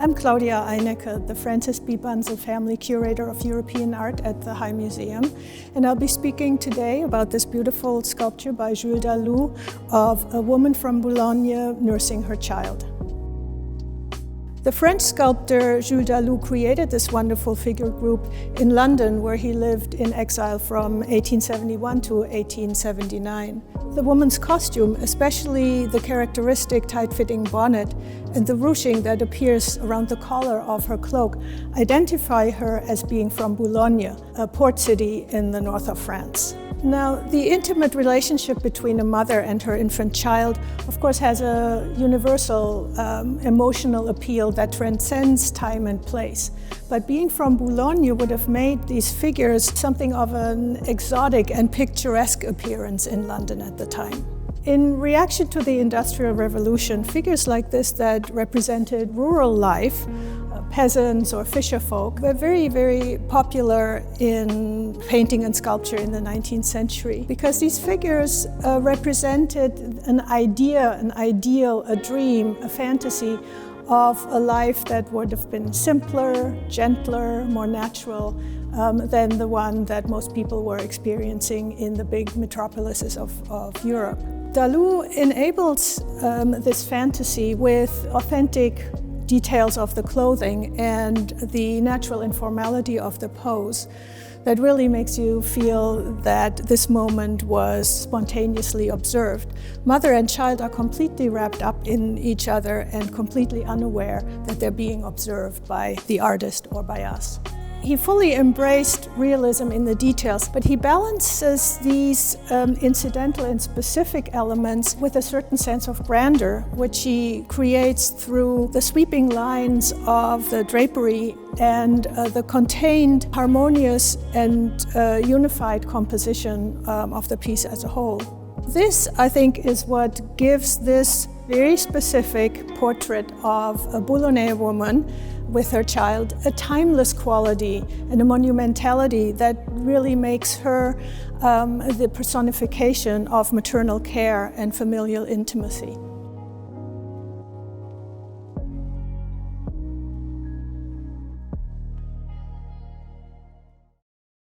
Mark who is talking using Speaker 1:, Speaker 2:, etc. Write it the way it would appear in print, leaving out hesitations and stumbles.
Speaker 1: I'm Claudia Einecke, the Francis B. Bunzl Family Curator of European Art at the High Museum, and I'll be speaking today about this beautiful sculpture by Jules Dalou of a woman from Boulogne nursing her child. The French sculptor Jules Dalou created this wonderful figure group in London, where he lived in exile from 1871 to 1879. The woman's costume, especially the characteristic tight-fitting bonnet and the ruching that appears around the collar of her cloak, identify her as being from Boulogne, a port city in the north of France. Now, the intimate relationship between a mother and her infant child, of course, has a universal emotional appeal that transcends time and place. But being from Boulogne would have made these figures something of an exotic and picturesque appearance in London at the time. In reaction to the Industrial Revolution, figures like this that represented rural life, peasants or fisher folk, were very, very popular in painting and sculpture in the 19th century, because these figures represented an idea, an ideal, a dream, a fantasy of a life that would have been simpler, gentler, more natural than the one that most people were experiencing in the big metropolises of Europe. Dalou enables this fantasy with authentic details of the clothing and the natural informality of the pose that really makes you feel that this moment was spontaneously observed. Mother and child are completely wrapped up in each other and completely unaware that they're being observed by the artist or by us. He fully embraced realism in the details, but he balances these incidental and specific elements with a certain sense of grandeur, which he creates through the sweeping lines of the drapery and the contained, harmonious and unified composition of the piece as a whole. This, I think, is what gives this very specific portrait of a Boulonnais woman with her child a timeless quality and a monumentality that really makes her the personification of maternal care and familial intimacy.